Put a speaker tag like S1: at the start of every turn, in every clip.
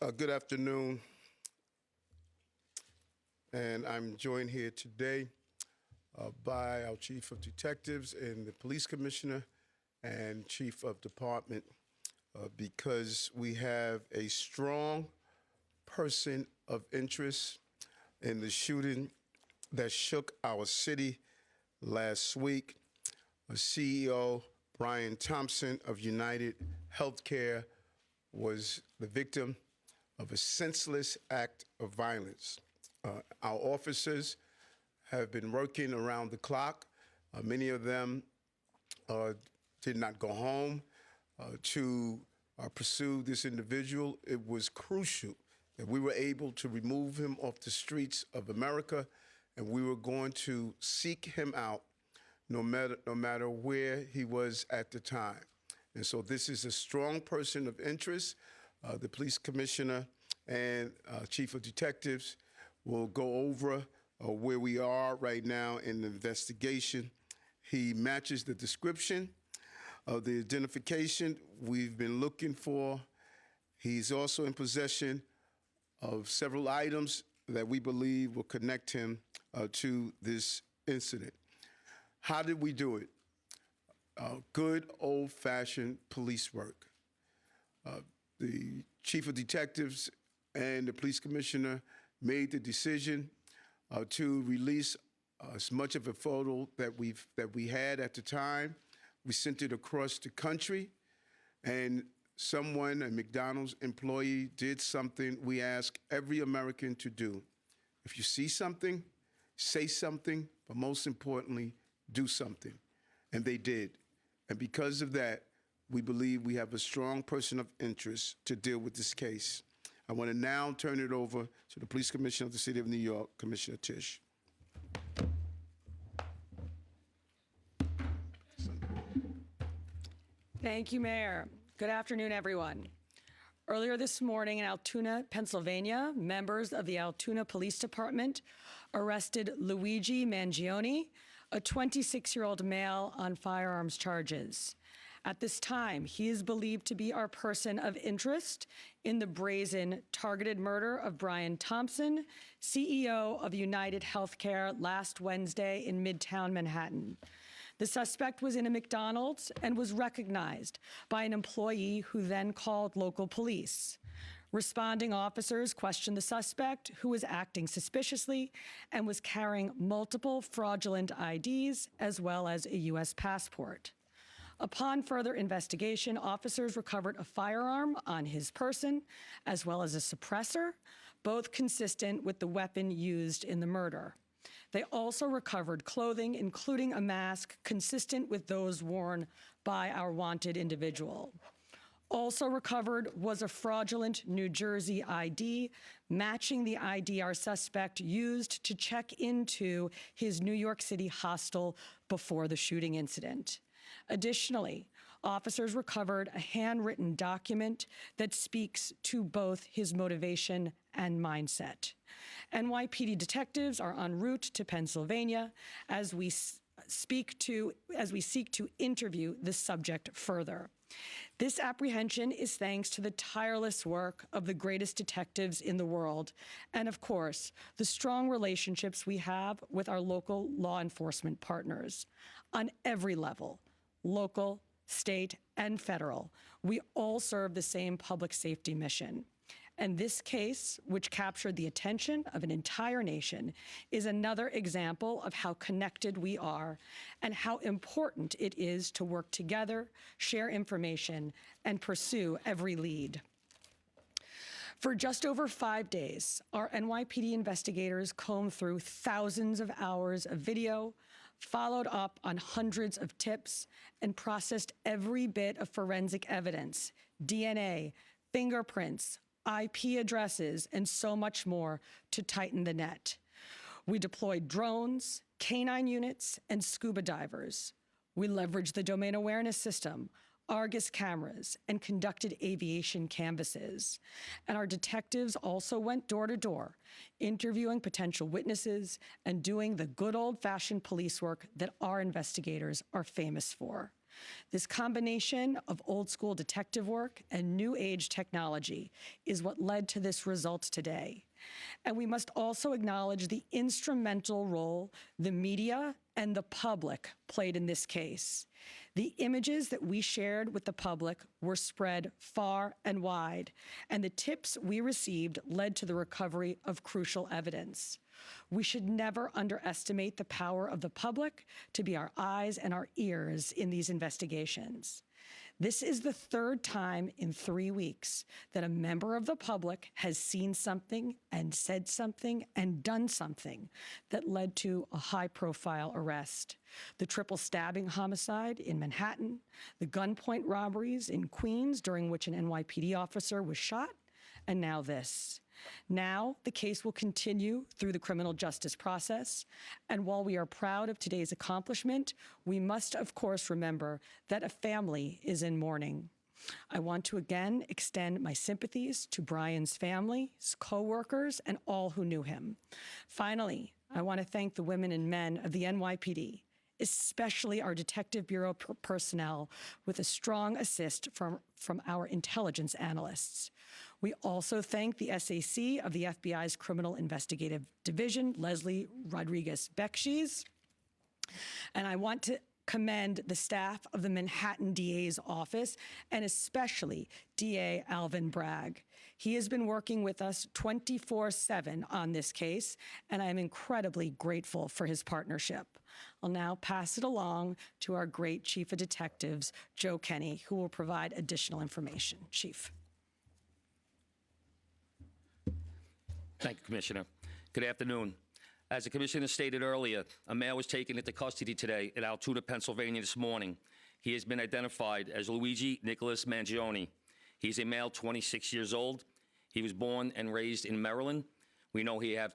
S1: Good afternoon, and I'm joined here today by our Chief of Detectives and the Police Commissioner and Chief of Department because we have a strong person of interest in the shooting that shook our city last week. CEO Brian Thompson of United Healthcare was the victim of a senseless act of violence. Our officers have been working around the clock. Many of them did not go home to pursue this individual. It was crucial that we were able to remove him off the streets of America, and we were going to seek him out no matter where he was at the time. And so this is a strong person of interest. The police commissioner and chief of detectives will go over where we are right now in the investigation. He matches the description of the identification we've been looking for. He's also in possession of several items that we believe will connect him to this incident. How did we do it? Good old-fashioned police work. The chief of detectives and the police commissioner made the decision to release as much of a photo that we had at the time. We sent it across the country, and someone, a McDonald's employee, did something we ask every American to do. If you see something, say something, but most importantly, do something. And they did. And because of that, we believe we have a strong person of interest to deal with this case. I want to now turn it over to the Police Commissioner of the City of New York, Commissioner Tisch.
S2: Thank you, Mayor. Good afternoon, everyone. Earlier this morning in Altoona, Pennsylvania, members of the Altoona Police Department arrested Luigi Mangione, a 26-year-old male, on firearms charges. At this time, he is believed to be our person of interest in the brazen targeted murder of Brian Thompson, CEO of United Healthcare, last Wednesday in Midtown Manhattan. The suspect was in a McDonald's and was recognized by an employee who then called local police. Responding officers questioned the suspect, who was acting suspiciously and was carrying multiple fraudulent IDs as well as a U.S. passport. Upon further investigation, officers recovered a firearm on his person as well as a suppressor, both consistent with the weapon used in the murder. They also recovered clothing, including a mask consistent with those worn by our wanted individual. Also recovered was a fraudulent New Jersey ID, matching the ID our suspect used to check into his New York City hostel before the shooting incident. Additionally, officers recovered a handwritten document that speaks to both his motivation and mindset. NYPD detectives are en route to Pennsylvania as we seek to interview the subject further. This apprehension is thanks to the tireless work of the greatest detectives in the world, and of course, the strong relationships we have with our local law enforcement partners. On every level, local, state, and federal, we all serve the same public safety mission. And this case, which captured the attention of an entire nation, is another example of how connected we are and how important it is to work together, share information, and pursue every lead. For just over 5 days, our NYPD investigators combed through thousands of hours of video, followed up on hundreds of tips, and processed every bit of forensic evidence, DNA, fingerprints, IP addresses, and so much more to tighten the net. We deployed drones, canine units, and scuba divers. We leveraged the domain awareness system, Argus cameras, and conducted aviation canvasses. And our detectives also went door to door, interviewing potential witnesses and doing the good old-fashioned police work that our investigators are famous for. This combination of old school detective work and new age technology is what led to this result today. And we must also acknowledge the instrumental role the media and the public played in this case. The images that we shared with the public were spread far and wide, and the tips we received led to the recovery of crucial evidence. We should never underestimate the power of the public to be our eyes and our ears in these investigations. This is the third time in 3 weeks that a member of the public has seen something and said something and done something that led to a high-profile arrest. The triple stabbing homicide in Manhattan, the gunpoint robberies in Queens during which an NYPD officer was shot, and now this. Now, the case will continue through the criminal justice process, and while we are proud of today's accomplishment, we must, of course, remember that a family is in mourning. I want to again extend my sympathies to Brian's family, his co-workers, and all who knew him. Finally, I want to thank the women and men of the NYPD, especially our Detective Bureau personnel, with a strong assist from our intelligence analysts. We also thank the SAC of the FBI's Criminal Investigative Division, Leslie Rodriguez-Bekshies. And I want to commend the staff of the Manhattan DA's office, and especially DA Alvin Bragg. He has been working with us 24/7 on this case, and I am incredibly grateful for his partnership. I'll now pass it along to our great Chief of Detectives, Joe Kenny, who will provide additional information. Chief.
S3: Thank you, Commissioner. Good afternoon. As the Commissioner stated earlier, a male was taken into custody today in Altoona, Pennsylvania this morning. He has been identified as Luigi Nicholas Mangione. He's a male, 26 years old. He was born and raised in Maryland. We know he has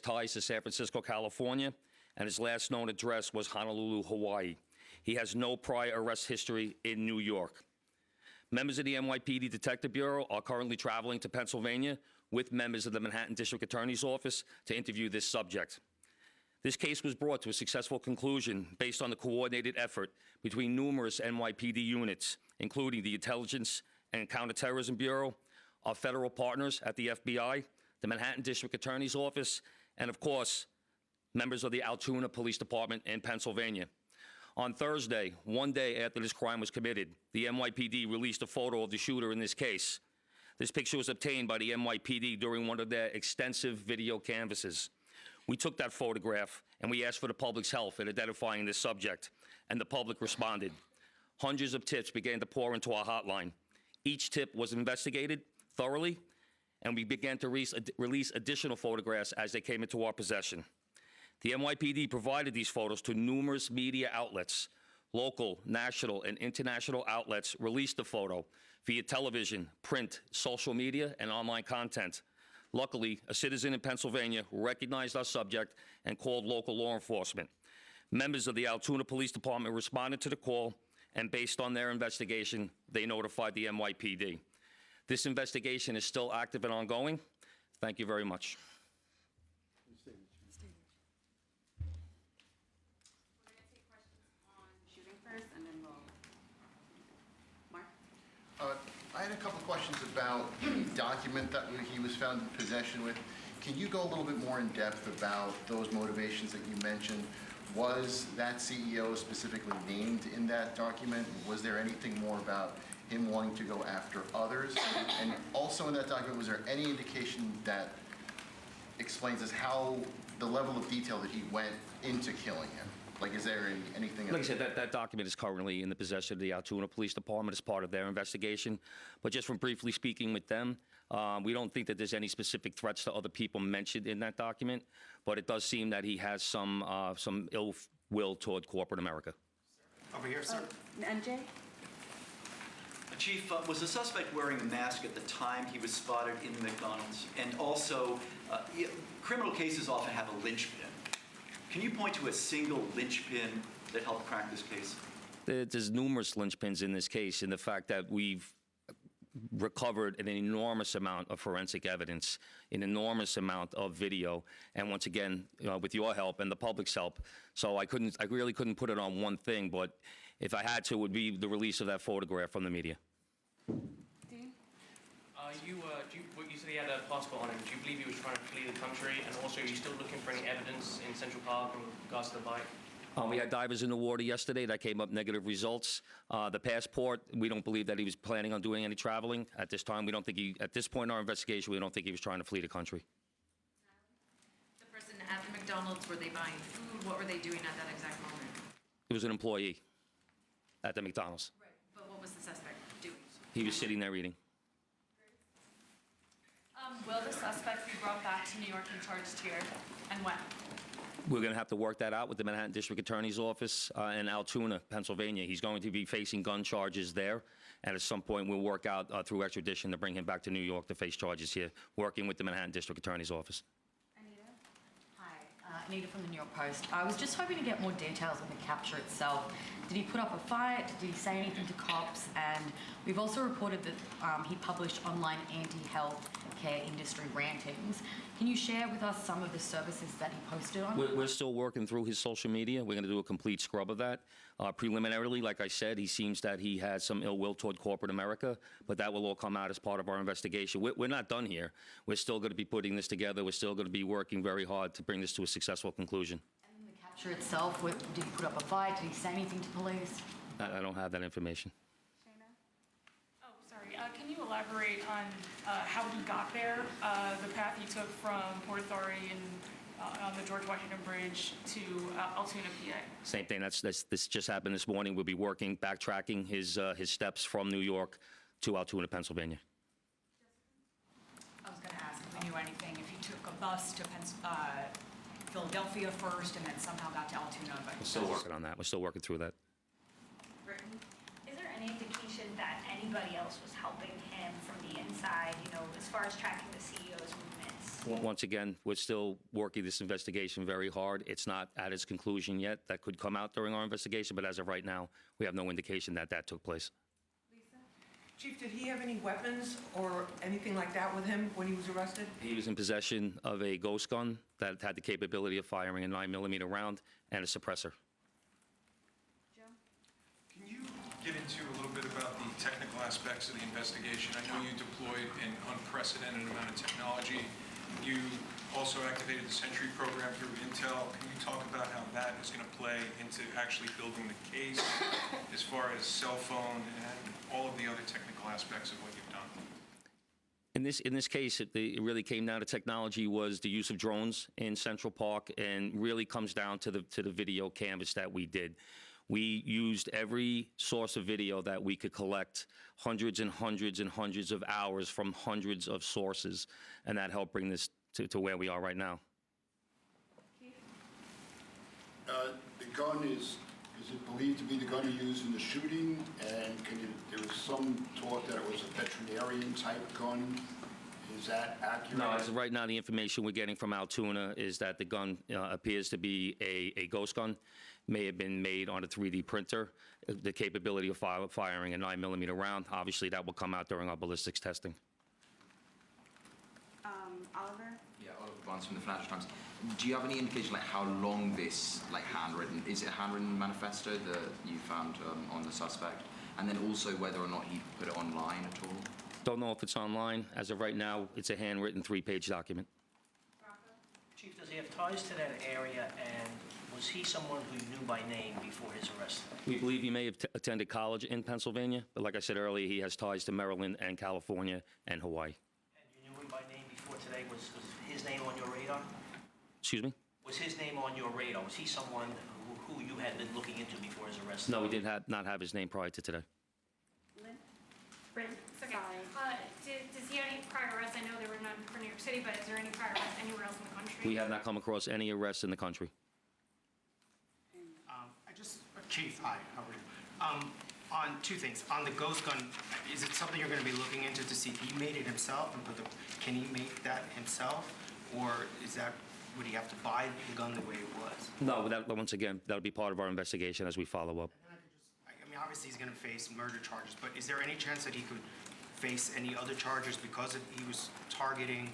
S3: ties to San Francisco, California, and his last known address was Honolulu, Hawaii. He has no prior arrest history in New York. Members of the NYPD Detective Bureau are currently traveling to Pennsylvania with members of the Manhattan District Attorney's Office to interview this subject. This case was brought to a successful conclusion based on the coordinated effort between numerous NYPD units, including the Intelligence and Counterterrorism Bureau, our federal partners at the FBI, the Manhattan District Attorney's Office, and of course, members of the Altoona Police Department in Pennsylvania. On Thursday, one day after this crime was committed, the NYPD released a photo of the shooter in this case. This picture was obtained by the NYPD during one of their extensive video canvasses. We took that photograph and we asked for the public's help in identifying this subject, and the public responded. Hundreds of tips began to pour into our hotline. Each tip was investigated thoroughly, and we began to release additional photographs as they came into our possession. The NYPD provided these photos to numerous media outlets. Local, national, and international outlets released the photo via television, print, social media, and online content. Luckily, a citizen in Pennsylvania recognized our subject and called local law enforcement. Members of the Altoona Police Department responded to the call, and based on their investigation, they notified the NYPD. This investigation is still active and ongoing. Thank you very much.
S4: I had a couple of questions about the document that he was found in possession with. Can you go a little bit more in depth about those motivations that you mentioned? Was that CEO specifically named in that document? Was there anything more about him wanting to go after others? And also in that document, was there any indication that explains us how the level of detail that he went into killing him? Like, is there anything?
S3: Like I said, that document is currently in the possession of the Altoona Police Department as part of their investigation. But just from briefly speaking with them, we don't think that there's any specific threats to other people mentioned in that document. But it does seem that he has some ill will toward corporate America.
S5: Over here, sir.
S2: MJ?
S5: Chief, was the suspect wearing a mask at the time he was spotted in McDonald's? And also, criminal cases often have a linchpin. Can you point to a single linchpin that helped crack this case?
S3: There's numerous linchpins in this case, in the fact that we've recovered an enormous amount of forensic evidence, an enormous amount of video, and once again, with your help and the public's help. So I really couldn't put it on one thing, but If I had to, it would be the release of that photograph from the media.
S6: Dean?
S7: What you said he had a passport on him. Do you believe he was trying to flee the country? And also, are you still looking for any evidence in Central Park in regards to the bike?
S3: We had divers in the water yesterday that came up negative results. The passport, we don't believe that he was planning on doing any traveling at this time. We don't think at this point in our investigation, we don't think he was trying to flee the country.
S6: The person at the McDonald's, were they buying food? What were they doing at that exact moment?
S3: He was an employee at the McDonald's.
S6: Right. But what was the suspect doing?
S3: He was sitting there eating.
S8: Will the suspect be brought back to New York and charged here, and when?
S3: We're going to have to work that out with the Manhattan District Attorney's Office in Altoona, Pennsylvania. He's going to be facing gun charges there, and at some point we'll work out through extradition to bring him back to New York to face charges here, working with the Manhattan District Attorney's Office.
S8: Anita?
S9: Hi, Anita from the New York Post. I was just hoping to get more details on the capture itself. Did he put up a fight? Did he say anything to cops? And we've also reported that he published online anti-health care industry rantings. Can you share with us some of the services that he posted on?
S3: We're still working through his social media. We're going to do a complete scrub of that. Preliminarily, like I said, he seems that he has some ill will toward corporate America, but that will all come out as part of our investigation. We're not done here. We're still going to be putting this together. We're still going to be working very hard to bring this to a successful conclusion.
S9: And the capture itself, did he put up a fight? Did he say anything to police?
S3: I don't have that information.
S8: Oh, sorry. Can you elaborate on how he got there, the path he took from Port Authority and on the George Washington Bridge to Altoona, PA?
S3: Same thing. This just happened this morning. We'll be working, backtracking his steps from New York to Altoona, Pennsylvania.
S10: I was going to ask if we knew anything, if he took a bus to Philadelphia first and then somehow got to Altoona. But
S3: We're still working on that. We're still working through that.
S11: Is there any indication that anybody else was helping him from the inside, as far as tracking the CEO's movements?
S3: Once again, we're still working this investigation very hard. It's not at its conclusion yet. That could come out during our investigation, but as of right now, we have no indication that that took place.
S12: Chief, did he have any weapons or anything like that with him when he was arrested?
S3: He was in possession of a ghost gun that had the capability of firing a 9mm round and a suppressor.
S13: Can you get into a little bit about the technical aspects of the investigation? I know you deployed an unprecedented amount of technology. You also activated the Sentry program through Intel. Can you talk about how that is going to play into actually building the case as far as cell phone and all of the other technical aspects of what you've done?
S3: In this case, it really came down to technology was the use of drones in Central Park, and really comes down to the video canvas that we did. We used every source of video that we could collect, hundreds and hundreds and hundreds of hours from hundreds of sources, and that helped bring this to where we are right now.
S14: The gun is it believed to be the gun you used in the shooting? And there was some talk that it was a veterinarian type gun. Is that accurate?
S3: No, as of right now, the information we're getting from Altoona is that the gun appears to be a ghost gun. May have been made on a 3D printer. The capability of firing a 9mm round, obviously that will come out during our ballistics testing.
S6: Oliver?
S15: Yeah, Oliver Barnes from the Financial Times. Do you have any indication how long this handwritten, is it a handwritten manifesto that you found on the suspect? And then also whether or not he put it online at all?
S3: Don't know if it's online. As of right now, it's a handwritten 3-page document.
S7: Chief, does he have ties to that area, and was he someone who you knew by name before his arrest?
S3: We believe he may have attended college in Pennsylvania, but like I said earlier, he has ties to Maryland and California and Hawaii.
S7: And you knew him by name before today. Was his name on your radar?
S3: Excuse me?
S7: Was his name on your radar? Was he someone who you had been looking into before his arrest?
S3: No, we did not have his name prior to today.
S11: Brent, okay. Does he have any prior arrests? I know there were none for New York City, but is there any prior arrests anywhere else in the country?
S3: We have not come across any arrests in the country.
S16: Chief, hi, how are you? On two things. On the ghost gun, is it something you're going to be looking into to see if he made it himself? And can he make that himself? Or would he have to buy the gun the way it was?
S3: No, once again, that'll be part of our investigation as we follow up.
S16: I mean, obviously he's going to face murder charges, but is there any chance that he could face any other charges because he was targeting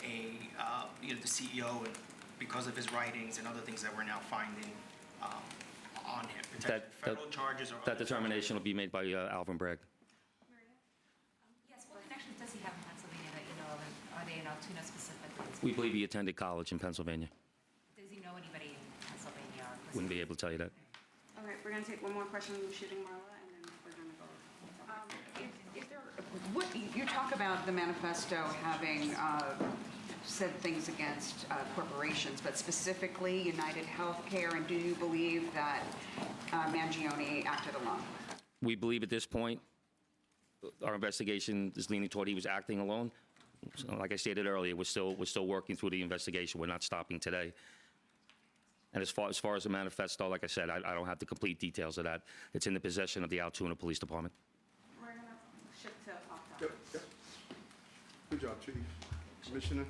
S16: the CEO and because of his writings and other things that we're now finding on him? Potential federal charges or
S3: That
S16: other
S3: determination will be made by Alvin Bragg.
S9: Yes, what connections does he have in Pennsylvania that you know of? And are they in Altoona specifically?
S3: We believe he attended college in Pennsylvania.
S9: Does he know anybody in Pennsylvania?
S3: Wouldn't be able to tell you that.
S17: All right, we're going to take one more question on shooting, Marla, and then we're going to go. What, you talk about the manifesto having said things against corporations, but specifically United Healthcare, and do you believe that Mangione acted alone?
S3: We believe at this point, our investigation is leaning toward he was acting alone. So, like I stated earlier, we're still working through the investigation. We're not stopping today. And as far as the manifesto, like I said, I don't have the complete details of that. It's in the possession of the Altoona Police Department.
S17: We're going to shift to opt-out.
S1: Yep. Good job, Chief. Commissioner?